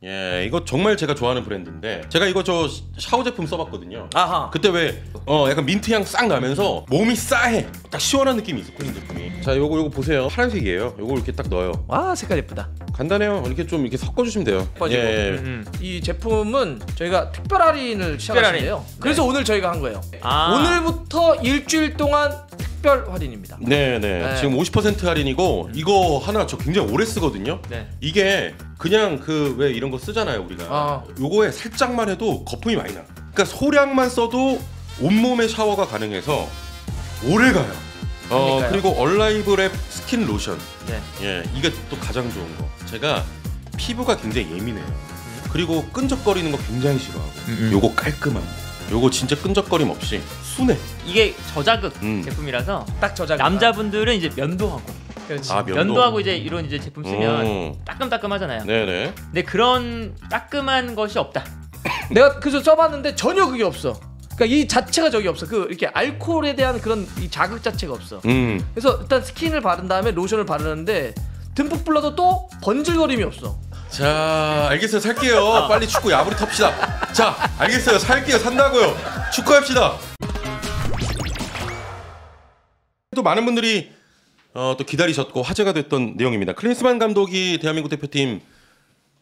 예, 이거 정말 제가 좋아하는 브랜드인데 제가 이거 저 샤워 제품 써봤거든요. 아하. 그때 왜 약간 민트향 싹 나면서 몸이 싸해. 딱 시원한 느낌이 있었거든요, 제품이. 자, 요거 보세요. 파란색이에요. 요거 이렇게 딱 넣어요. 와, 색깔 예쁘다. 간단해요. 이렇게 좀 이렇게 섞어주시면 돼요. 빠지고. 이 제품은 저희가 특별 할인을 시작하는데요. 그래서 오늘 저희가 한 거예요. 오늘부터 일주일 동안 특별 할인입니다. 네네. 지금 50% 할인이고 이거 하나 저 굉장히 오래 쓰거든요. 네. 이게 그냥 그 왜 이런 거 쓰잖아요 우리가. 요거에 살짝만 해도 거품이 많이 나. 그러니까 소량만 써도 온몸에 샤워가 가능해서 오래 가요. 그리고 얼라이브 랩 스킨 로션. 네. 예, 이게 또 가장 좋은 거. 제가 피부가 굉장히 예민해요. 그리고 끈적거리는 거 굉장히 싫어하고. 요거 깔끔함. 요거 진짜 끈적거림 없이 순해. 이게 저자극 제품이라서 딱 저자극. 남자분들은 이제 면도하고. 그렇지. 면도하고 이제 이런 이제 제품 쓰면 따끔따끔하잖아요. 네네. 근데 그런 따끔한 것이 없다. 내가 그래서 써봤는데 전혀 그게 없어. 그러니까 이 자체가 저기 없어. 그 이렇게 알코올에 대한 그런 이 자극 자체가 없어. 그래서 일단 스킨을 바른 다음에 로션을 바르는데 듬뿍 불러도 또 번질거림이 없어. 자, 알겠어요. 살게요. 빨리 축구 야부리 탑시다. 자, 알겠어요. 살게요. 산다고요. 축구합시다. 또 많은 분들이 또 기다리셨고 화제가 됐던 내용입니다. 클린스만 감독이 대한민국 대표팀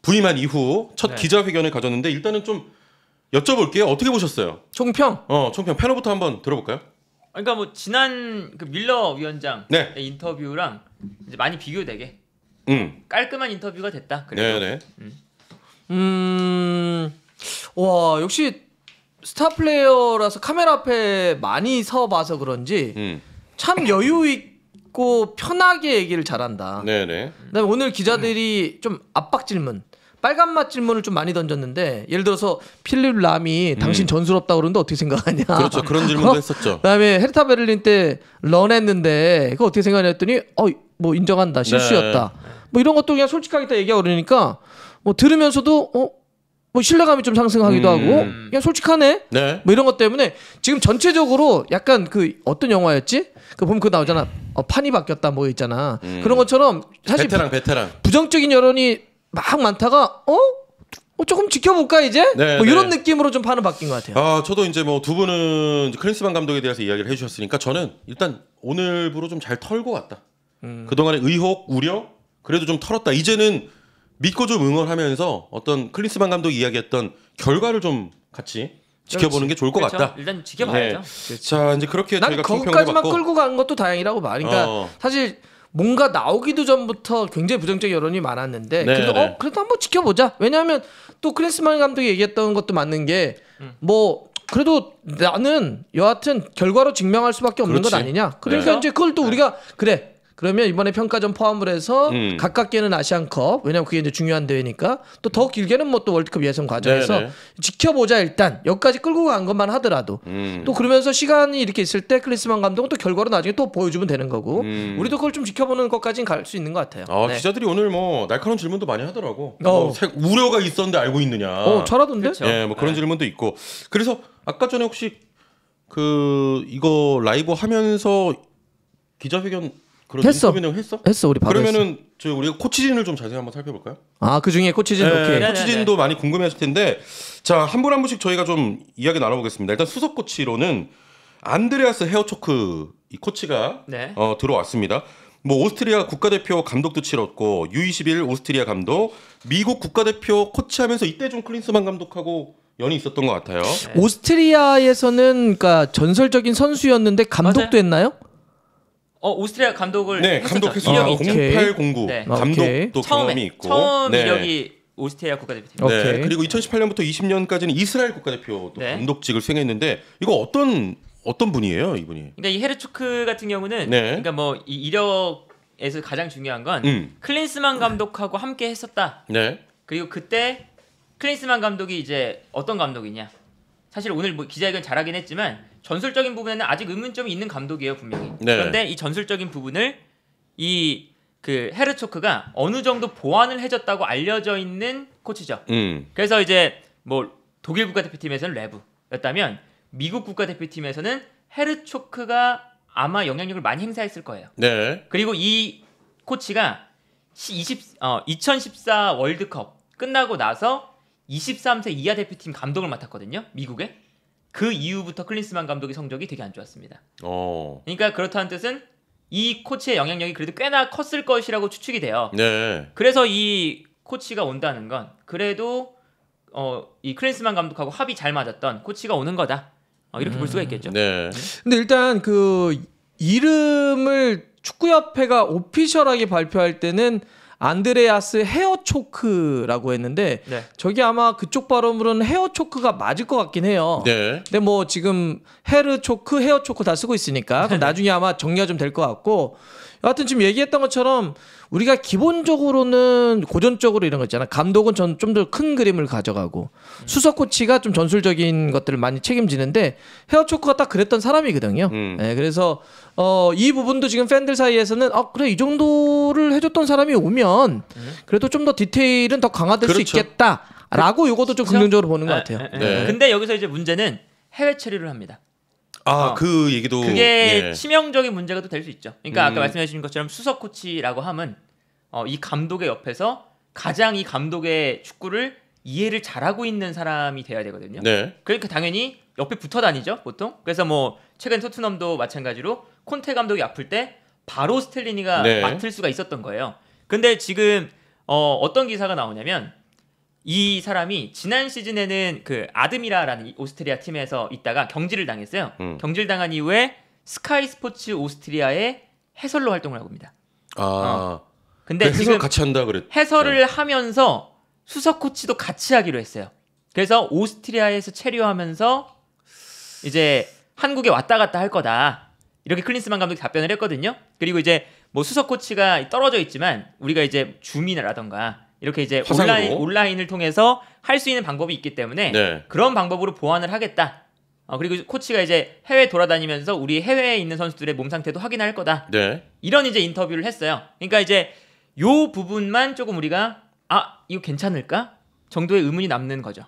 부임한 이후 첫 기자회견을 가졌는데 일단은 좀 여쭤볼게요. 어떻게 보셨어요? 총평. 총평 패널부터 한번 들어볼까요? 그러니까 뭐 지난 그 밀러 위원장의 네. 인터뷰랑 이제 많이 비교되게 깔끔한 인터뷰가 됐다. 네네. 와, 역시 스타 플레이어라서 카메라 앞에 많이 서봐서 그런지 참 여유 있고 편하게 얘기를 잘한다. 네네. 그다음에 오늘 기자들이 좀 압박 질문, 빨간맛 질문을 좀 많이 던졌는데 예를 들어서 필립 람이 당신 전술없다 그러는데 어떻게 생각하냐. 그렇죠. 그런 질문도 했었죠. 그다음에 헤르타 베를린 때 런했는데 그거 어떻게 생각하냐 했더니 뭐 인정한다, 실수였다. 뭐 이런 것도 그냥 솔직하게 다 얘기하고 그러니까 뭐 들으면서도 뭐 신뢰감이 좀 상승하기도 하고 그냥 솔직하네. 네. 뭐 이런 것 때문에 지금 전체적으로 약간 그 어떤 영화였지? 그 보면 그거 나오잖아. 판이 바뀌었다 뭐 있잖아. 그런 것처럼 사실 베테랑. 부정적인 여론이 막 많다가 조금 지켜볼까 이제? 네, 뭐 이런 느낌으로 좀 판은 바뀐 것 같아요. 저도 이제 뭐 두 분은 클린스만 감독에 대해서 이야기를 해주셨으니까 저는 일단 오늘부로 좀 잘 털고 갔다. 그동안의 의혹, 우려 그래도 좀 털었다. 이제는 믿고 좀 응원하면서 어떤 클린스만 감독이 이야기했던 결과를 좀 같이 지켜보는 게 좋을 것 같다. 일단 지켜봐야죠. 자, 이제 그렇게 난 저희가 거기까지만 총평해봤고 끌고 간 것도 다행이라고 봐. 그러니까 사실 뭔가 나오기도 전부터 굉장히 부정적 여론이 많았는데 그래도 그래도 한번 지켜보자. 왜냐하면 또 클린스만 감독이 얘기했던 것도 맞는 게 뭐 그래도 나는 여하튼 결과로 증명할 수밖에 없는 것 아니냐. 그러니까 이제 그걸 또 우리가 그래. 그러면 이번에 평가전 포함을 해서 가깝게는 아시안컵, 왜냐면 그게 이제 중요한 대회니까 또 더 길게는 뭐 또 월드컵 예선 과정에서 지켜보자. 일단 여기까지 끌고 간 것만 하더라도 또 그러면서 시간이 이렇게 있을 때 클린스만 감독은 또 결과로 나중에 또 보여주면 되는 거고 우리도 그걸 좀 지켜보는 것까지는 갈 수 있는 것 같아요. 기자들이 오늘 뭐 날카로운 질문도 많이 하더라고. 우려가 있었는데 알고 있느냐. 잘하던데? 그렇죠. 뭐 그런 질문도 있고. 그래서 아까 전에 혹시 이거 라이브 하면서 기자회견 그런 인터뷰는 했어? 우리 바로 그러면은 우리가 코치진을 좀 자세히 한번 살펴볼까요? 그 중에 코치진 오케이. 코치진도 많이 궁금해하실 텐데 자, 한 분 한 분씩 저희가 좀 이야기 나눠보겠습니다. 일단 수석 코치로는 안드레아스 헤어초크 이 코치가 들어왔습니다. 뭐 오스트리아 국가대표 감독도 치렀고 U21 오스트리아 감독, 미국 국가대표 코치하면서 이때 좀 클린스만 감독하고 연이 있었던 것 같아요. 오스트리아에서는 그러니까 전설적인 선수였는데 감독도 했나요? 오스트리아 감독을 감독했어요. 이력이 있죠. 0809 감독도 경험이 있고 처음 이력이 오스트리아 국가대표팀. 그리고 2018년부터 20년까지는 이스라엘 국가대표 감독직을 수행했는데 이거 어떤 분이에요, 이분이? 그러니까 이 헤르초크 같은 경우는 그러니까 뭐 이 이력에서 가장 중요한 건 클린스만 감독하고 함께 했었다. 그리고 그때 클린스만 감독이 이제 어떤 감독이냐? 사실 오늘 뭐 기자회견 잘하긴 했지만 전술적인 부분에는 아직 의문점이 있는 감독이에요, 분명히. 그런데 이 전술적인 부분을 이 그 헤르초크가 어느 정도 보완을 해줬다고 알려져 있는 코치죠. 그래서 이제 뭐 독일 국가대표팀에서는 레브였다면 미국 국가대표팀에서는 헤르초크가 아마 영향력을 많이 행사했을 거예요. 그리고 이 코치가 2014 월드컵 끝나고 나서 23세 이하 대표팀 감독을 맡았거든요. 미국에. 그 이후부터 클린스만 감독의 성적이 되게 안 좋았습니다. 그러니까 그렇다는 뜻은 이 코치의 영향력이 그래도 꽤나 컸을 것이라고 추측이 돼요. 네. 그래서 이 코치가 온다는 건 그래도 이 클린스만 감독하고 합이 잘 맞았던 코치가 오는 거다. 이렇게 볼 수가 있겠죠. 네. 근데 일단 그 이름을 축구협회가 오피셜하게 발표할 때는 안드레아스 헤어초크라고 했는데 네. 저기 아마 그쪽 발음으로는 헤어초크가 맞을 것 같긴 해요. 네. 근데 뭐 지금 헤르초크, 헤어초크 다 쓰고 있으니까 그럼 나중에 아마 정리가 좀 될 것 같고 여하튼 지금 얘기했던 것처럼 우리가 기본적으로는 고전적으로 이런 거 있잖아. 감독은 좀 더 큰 그림을 가져가고 수석 코치가 좀 전술적인 것들을 많이 책임지는데 헤어초크가 딱 그랬던 사람이거든요. 네, 그래서 이 부분도 지금 팬들 사이에서는 그래 이 정도를 해줬던 사람이 오면 그래도 좀 더 디테일은 더 강화될 그렇죠. 수 있겠다라고 이것도 좀 긍정적으로 보는 것 같아요. 네. 근데 여기서 이제 문제는 해외 처리를 합니다. 그 얘기도 그게 치명적인 문제가 또 될 수 있죠. 그러니까 아까 말씀하신 것처럼 수석 코치라고 하면 이 감독의 옆에서 가장 이 감독의 축구를 이해를 잘하고 있는 사람이 돼야 되거든요. 네. 그러니까 당연히 옆에 붙어 다니죠, 보통. 그래서 뭐 최근 토트넘도 마찬가지로 콘테 감독이 아플 때 바로 스텔리니가 맡을 수가 있었던 거예요. 근데 지금 어떤 기사가 나오냐면 이 사람이 지난 시즌에는 그 아드미라라는 오스트리아 팀에서 있다가 경질을 당했어요. 경질 당한 이후에 스카이 스포츠 오스트리아의 해설로 활동을 하고 있습니다. 근데 해설 지금 같이 한다 그랬. 해설을 하면서 수석 코치도 같이 하기로 했어요. 그래서 오스트리아에서 체류하면서 이제 한국에 왔다 갔다 할 거다. 이렇게 클린스만 감독이 답변을 했거든요. 그리고 이제 뭐 수석 코치가 떨어져 있지만 우리가 이제 줌이라던가 이렇게 이제 온라인을 통해서 할 수 있는 방법이 있기 때문에 그런 방법으로 보완을 하겠다. 그리고 코치가 이제 해외 돌아다니면서 우리 해외에 있는 선수들의 몸 상태도 확인할 거다. 이런 이제 인터뷰를 했어요. 그러니까 이제 요 부분만 조금 우리가 이거 괜찮을까 정도의 의문이 남는 거죠.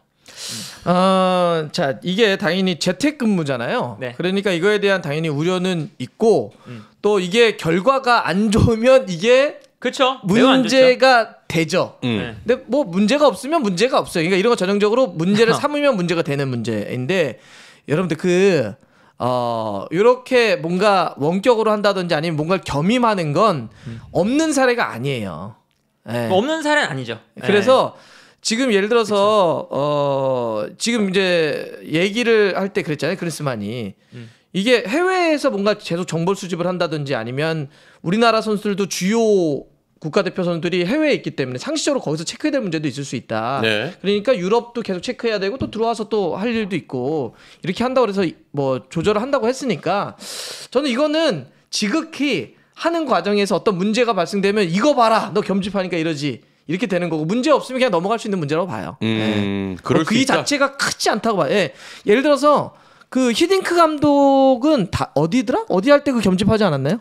자 이게 당연히 재택근무잖아요. 네. 그러니까 이거에 대한 당연히 우려는 있고 또 이게 결과가 안 좋으면 이게 그렇죠. 문제가 되죠. 네. 근데 뭐 문제가 없으면 문제가 없어요. 그러니까 이런 거 전형적으로 문제를 삼으면 문제가 되는 문제인데 여러분들 이렇게 뭔가 원격으로 한다든지 아니면 뭔가를 겸임하는 건 없는 사례가 아니에요. 네. 뭐 없는 사례는 아니죠. 그래서 지금 예를 들어서 지금 이제 얘기를 할 때 그랬잖아요. 클린스만이 이게 해외에서 뭔가 계속 정보를 수집을 한다든지 아니면 우리나라 선수들도 주요 국가대표 선수들이 해외에 있기 때문에 상시적으로 거기서 체크해야 될 문제도 있을 수 있다. 그러니까 유럽도 계속 체크해야 되고 또 들어와서 또 할 일도 있고 이렇게 한다고 해서 뭐 조절을 한다고 했으니까 저는 이거는 지극히 하는 과정에서 어떤 문제가 발생되면 이거 봐라 너 겸집하니까 이러지 이렇게 되는 거고 문제 없으면 그냥 넘어갈 수 있는 문제라고 봐요. 그럴 수 그 있다. 자체가 크지 않다고 봐요. 예를 들어서 그 히딩크 감독은 다 어디더라? 어디 할 때 그 겸집하지 않았나요?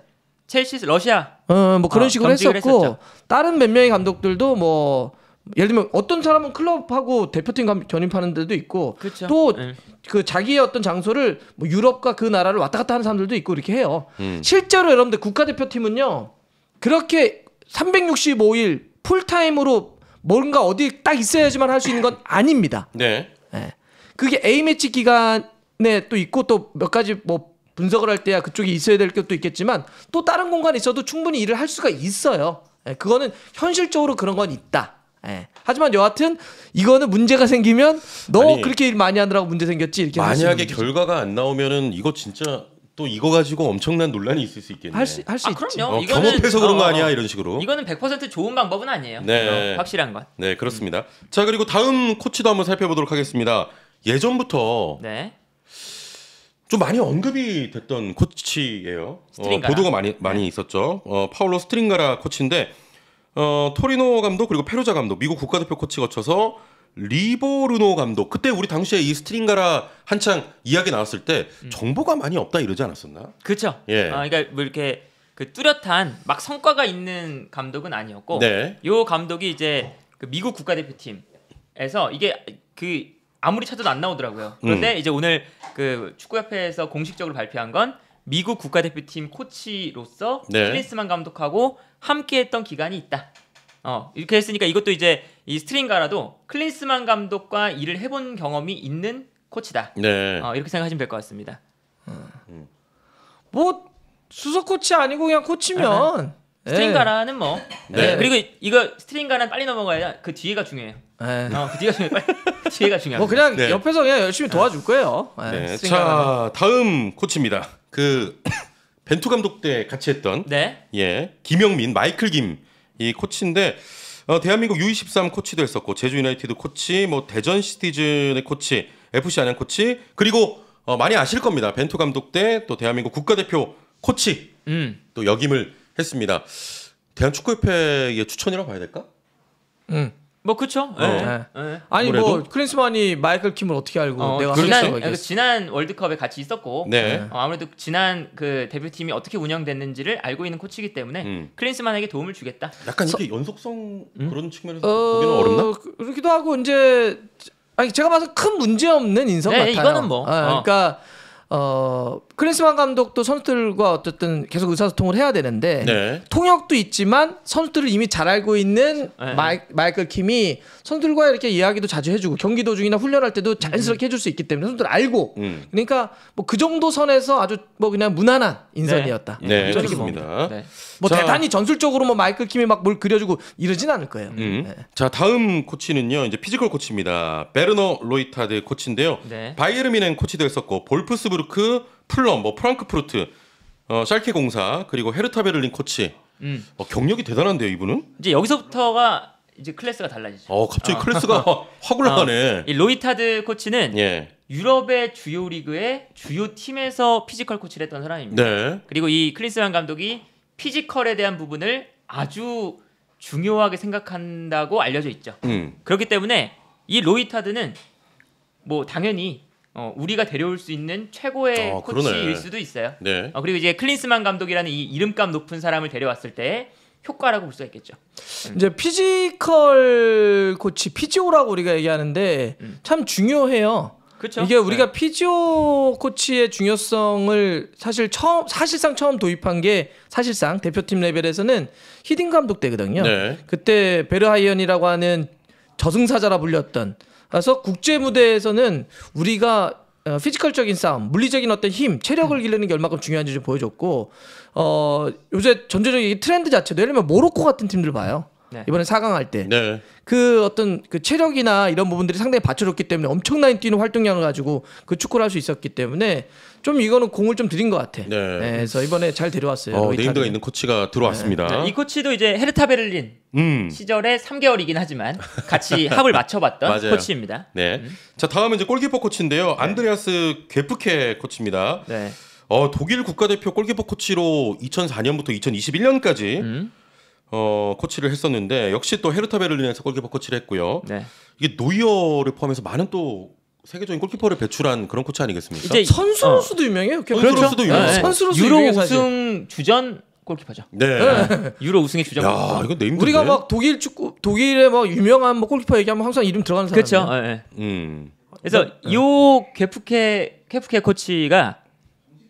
첼시, 러시아. 뭐 그런 식으로 했었고 했었죠. 다른 몇 명의 감독들도 뭐 예를 들면 어떤 사람은 클럽하고 대표팀 견입하는 데도 있고 그쵸. 또 그 자기의 어떤 장소를 뭐 유럽과 그 나라를 왔다 갔다 하는 사람들도 있고 이렇게 해요. 실제로 여러분들 국가대표팀은요 그렇게 365일 풀타임으로 뭔가 어디 딱 있어야지만 할 수 있는 건 아닙니다. 그게 A매치 기간에 또 있고 또 몇 가지 뭐 분석을 할 때야 그쪽이 있어야 될 것도 있겠지만 또 다른 공간에 있어도 충분히 일을 할 수가 있어요. 그거는 현실적으로 그런 건 있다. 하지만 여하튼 이거는 문제가 생기면 너 그렇게 일 많이 하느라고 문제 생겼지 이렇게 만약에 결과가 안 나오면은 이거 진짜 또 이거 가지고 엄청난 논란이 있을 수 있겠네. 할 수 있지. 그럼요. 경험해서 그런 거 아니야 이런 식으로. 이거는 100% 좋은 방법은 아니에요. 확실한 건. 네 그렇습니다. 자 그리고 다음 코치도 한번 살펴보도록 하겠습니다. 예전부터 좀 많이 언급이 됐던 코치예요. 보도가 많이 있었죠. 파울로 스트링가라 코치인데 토리노 감독 그리고 페루자 감독 미국 국가대표 코치 거쳐서 리보르노 감독 그때 우리 당시에 이 스트링가라 한창 이야기 나왔을 때 정보가 많이 없다 이러지 않았었나? 그렇죠. 그러니까 뭐 이렇게 그 뚜렷한 막 성과가 있는 감독은 아니었고 요 감독이 이제 그 미국 국가대표팀에서 이게 그 아무리 찾아도 안 나오더라고요. 그런데 이제 오늘 그 축구협회에서 공식적으로 발표한 건 미국 국가대표팀 코치로서 클린스만 감독하고 함께했던 기간이 있다. 이렇게 했으니까 이것도 이제 이 스트링가라도 클린스만 감독과 일을 해본 경험이 있는 코치다. 네. 이렇게 생각하시면 될 것 같습니다. 뭐 수석 코치 아니고 그냥 코치면 스트링가라는 뭐. 네. 그리고 이거 스트링가는 빨리 넘어가야 그 뒤에가 중요해요. 그 뒤가 중요해. 뒤에가 중요해. 뭐 그냥 옆에서 그냥 열심히 도와줄 거예요. 네. 자, 다음 코치입니다. 그 벤투 감독 때 같이 했던 김영민, 마이클 김 이 코치인데 대한민국 U23 코치도 했었고 제주 유나이티드 코치, 뭐 대전 시티즌의 코치, FC 안양 코치, 그리고 많이 아실 겁니다. 벤투 감독 때 또 대한민국 국가대표 코치 또 역임을 했습니다. 대한축구협회의 추천이라고 봐야 될까? 뭐 그렇죠. 아니 뭐 클린스만이 마이클 킴을 어떻게 알고 내가 지난 월드컵에 같이 있었고 아무래도 지난 그 대표팀이 어떻게 운영됐는지를 알고 있는 코치이기 때문에 클린스만에게 도움을 주겠다. 약간 이렇게 연속성 그런 측면에서 보기는 어렵나? 그렇기도 하고 이제 제가 봐서 큰 문제 없는 인성 같아요. 이거는 뭐 그러니까 클린스만 감독도 선수들과 어쨌든 계속 의사소통을 해야 되는데 통역도 있지만 선수들을 이미 잘 알고 있는 마이클 킴이 선수들과 이렇게 이야기도 자주 해주고 경기 도중이나 훈련할 때도 자연스럽게 해줄 수 있기 때문에 선수들 알고 그러니까 뭐 그 정도 선에서 아주 뭐 그냥 무난한 인선이었다. 네, 좋습니다. 뭐 대단히 전술적으로 뭐 마이클 킴이 막 뭘 그려주고 이러진 않을 거예요. 자, 다음 코치는요 이제 피지컬 코치입니다. 베르너 로이타드 코치인데요. 바이에른 뮌헨 코치도 했었고 볼프스부르크, 풀럼, 뭐 프랑크푸르트, 샬케 공사, 그리고 헤르타 베를린 코치. 경력이 대단한데요, 이분은? 이제 여기서부터가 이제 클래스가 달라지죠. 갑자기 클래스가 확 올라가네. 이 로이타드 코치는 유럽의 주요 리그의 주요 팀에서 피지컬 코치를 했던 사람입니다. 그리고 이 클린스만 감독이 피지컬에 대한 부분을 아주 중요하게 생각한다고 알려져 있죠. 그렇기 때문에 이 로이타드는 뭐 당연히 우리가 데려올 수 있는 최고의 코치일 수도 있어요. 그리고 이제 클린스만 감독이라는 이 이름값 높은 사람을 데려왔을 때 효과라고 볼 수가 있겠죠. 이제 피지컬 코치, 피지오라고 우리가 얘기하는데 참 중요해요. 그렇죠. 이게 우리가 피지오 코치의 중요성을 사실상 처음 도입한 게 사실상 대표팀 레벨에서는 히딩 감독 때거든요. 그때 베르하이언이라고 하는 저승사자라 불렸던. 그래서 국제 무대에서는 우리가 피지컬적인 싸움, 물리적인 어떤 힘, 체력을 기르는 게 얼마큼 중요한지 좀 보여줬고 요새 전체적인 트렌드 자체도 예를 들면 모로코 같은 팀들 봐요. 이번에 4강 할 때 그 어떤 그 체력이나 이런 부분들이 상당히 받쳐줬기 때문에 엄청난 뛰는 활동량을 가지고 그 축구를 할 수 있었기 때문에 좀 이거는 공을 좀 들인 것 같아. 그래서 이번에 잘 데려왔어요. 네임드가 있는 코치가 들어왔습니다. 이 코치도 이제 헤르타 베를린 시절에 3개월이긴 하지만 같이 합을 맞춰봤던 코치입니다. 자, 다음은 이제 골키퍼 코치인데요. 안드레아스 괴프케 코치입니다. 독일 국가대표 골키퍼 코치로 2004년부터 2021년까지 코치를 했었는데 역시 또 헤르타 베를린에서 골키퍼 코치를 했고요. 이게 노이어를 포함해서 많은 또 세계적인 골키퍼를 배출한 그런 코치 아니겠습니까? 이제 선수로서도 유명해요. 선수로서도 유명해요. 선수로서 유로 우승 주전 골키퍼죠. 유로 우승의 주전. 이거 네임드. 우리가 막 독일의 막 유명한 뭐 골키퍼 얘기하면 항상 이름 들어가는 사람이에요. 그렇죠. 그래서 요 케프케 코치가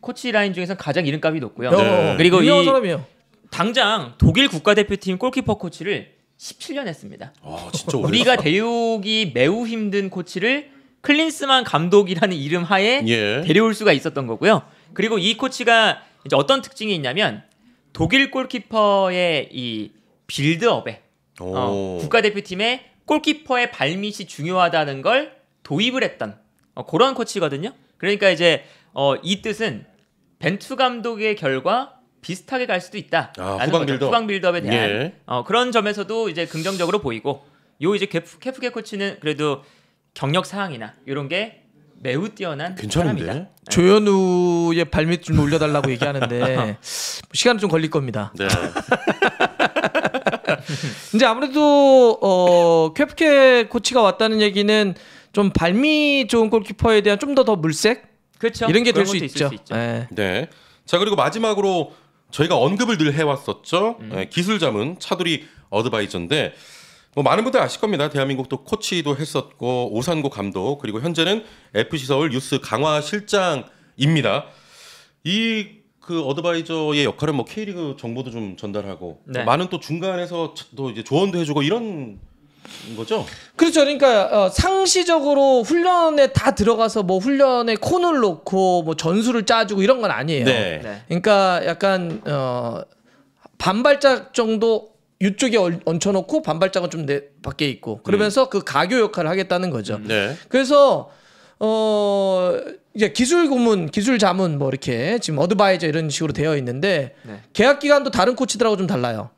코치 라인 중에서 가장 이름값이 높고요. 그리고 유명한 사람이에요. 당장 독일 국가대표팀 골키퍼 코치를 17년 했습니다. 진짜 우리가 데려오기 매우 힘든 코치를 클린스만 감독이라는 이름 하에 데려올 수가 있었던 거고요. 그리고 이 코치가 이제 어떤 특징이 있냐면 독일 골키퍼의 이 빌드업에 국가대표팀의 골키퍼의 발밑이 중요하다는 걸 도입을 했던 그런 코치거든요. 그러니까 이제 이 뜻은 벤투 감독의 결과 비슷하게 갈 수도 있다. 후방 빌드업에 대한 그런 점에서도 이제 긍정적으로 보이고 요 이제 케프케 코치는 그래도 경력 사항이나 이런 게 매우 뛰어난 사람이다. 조현우의 발밑 좀 올려달라고 얘기하는데 시간은 좀 걸릴 겁니다. 이제 아무래도 케프케 코치가 왔다는 얘기는 좀 발밑 좋은 골키퍼에 대한 좀 더 물색 이런 게 될 수 있죠. 자, 그리고 마지막으로 저희가 언급을 늘 해왔었죠. 기술 자문 차두리 어드바이저인데 뭐 많은 분들 아실 겁니다. 대한민국도 코치도 했었고 오산고 감독 그리고 현재는 FC 서울 유스 강화 실장입니다. 이 그 어드바이저의 역할은 뭐 K리그 정보도 좀 전달하고 많은 또 중간에서 또 이제 조언도 해주고 이런 거죠? 그렇죠. 그러니까 상시적으로 훈련에 다 들어가서 뭐 훈련에 콘을 놓고 뭐 전술을 짜주고 이런 건 아니에요. 그러니까 약간 반발짝 정도 이쪽에 얹혀놓고 반발짝은 좀 내 밖에 있고 그러면서 그 가교 역할을 하겠다는 거죠. 그래서 이제 기술 고문, 기술 자문 뭐 이렇게 지금 어드바이저 이런 식으로 되어 있는데 계약 기간도 다른 코치들하고 좀 달라요.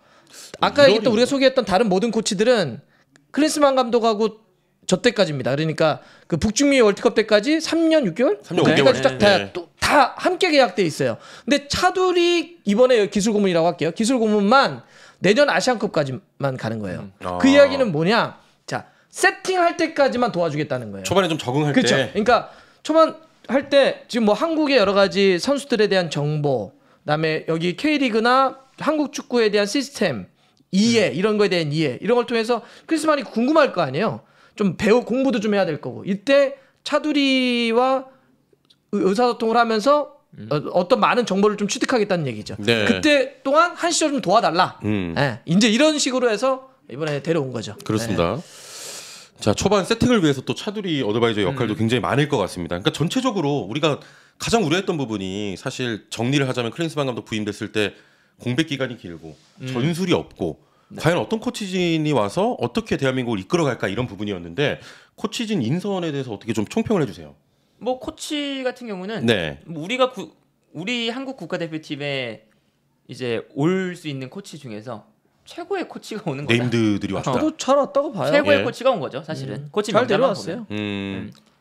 아까 얘기했던 우리가 소개했던 다른 모든 코치들은 클린스만 감독하고 저 때까지입니다. 그러니까 그 북중미 월드컵 때까지 3년 6개월? 3년 5개월. 다 함께 계약돼 있어요. 근데 차두리 이번에 기술 고문이라고 할게요. 기술 고문만 내년 아시안컵까지만 가는 거예요. 그 이야기는 뭐냐? 자, 세팅할 때까지만 도와주겠다는 거예요. 초반에 좀 적응할 때. 그렇죠. 그러니까 초반 할 때 지금 뭐 한국의 여러 가지 선수들에 대한 정보, 그다음에 여기 K리그나 한국 축구에 대한 시스템, 이해 이런 거에 대한 이해 이런 걸 통해서 클린스만이 궁금할 거 아니에요. 좀 공부도 좀 해야 될 거고 이때 차두리와 의사소통을 하면서 어떤 많은 정보를 좀 취득하겠다는 얘기죠. 그때 동안 한 시절 좀 도와달라. 이제 이런 식으로 해서 이번에 데려온 거죠. 그렇습니다. 자, 초반 세팅을 위해서 또 차두리 어드바이저 역할도 굉장히 많을 것 같습니다. 그러니까 전체적으로 우리가 가장 우려했던 부분이 사실 정리를 하자면 클린스만 감독 부임됐을 때 공백 기간이 길고 전술이 없고 과연 어떤 코치진이 와서 어떻게 대한민국을 이끌어갈까 이런 부분이었는데 코치진 인선에 대해서 어떻게 좀 총평을 해주세요. 뭐 코치 같은 경우는 뭐 우리 한국 국가대표팀에 이제 올 수 있는 코치 중에서 최고의 코치가 오는 거다. 네임드들이 왔다. 저도 잘 왔다고 봐요. 최고의 코치가 온 거죠, 사실은. 코치 잘 데려왔어요.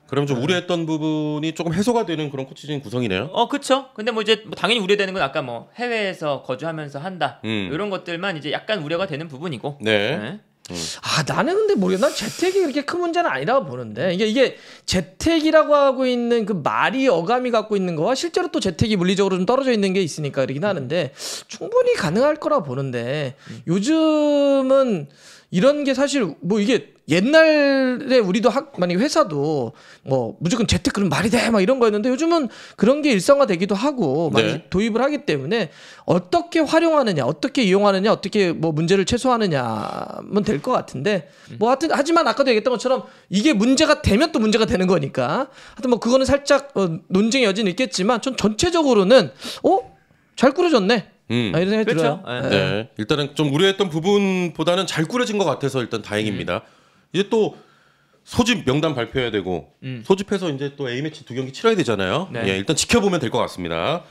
그럼 좀 우려했던 부분이 조금 해소가 되는 그런 코치진 구성이네요. 그렇죠. 근데 뭐 이제 당연히 우려되는 건 아까 뭐 해외에서 거주하면서 한다 이런 것들만 이제 약간 우려가 되는 부분이고. 나는 근데 모르겠어. 난 재택이 그렇게 큰 문제는 아니라고 보는데 이게 재택이라고 하고 있는 그 말이 어감이 갖고 있는 거와 실제로 또 재택이 물리적으로 좀 떨어져 있는 게 있으니까 그러긴 하는데 충분히 가능할 거라 보는데 요즘은 이런 게 사실 뭐 이게 옛날에 우리도 만약에 회사도 뭐 무조건 재택 그런 말이 돼 막 이런 거였는데 요즘은 그런 게 일상화되기도 하고 많이 도입을 하기 때문에 어떻게 활용하느냐, 어떻게 이용하느냐, 어떻게 뭐 문제를 최소화하느냐면 될 것 같은데 뭐 하지만 아까도 얘기했던 것처럼 이게 문제가 되면 또 문제가 되는 거니까 하여튼 뭐 그거는 살짝 논쟁의 여지는 있겠지만 전 전체적으로는 잘 꾸려졌네. 이런 생각이 들어요. 일단은 좀 우려했던 부분보다는 잘 꾸려진 것 같아서 일단 다행입니다. 이제 또 소집 명단 발표해야 되고 소집해서 이제 또 A매치 2경기 치러야 되잖아요. 일단 지켜보면 될 것 같습니다.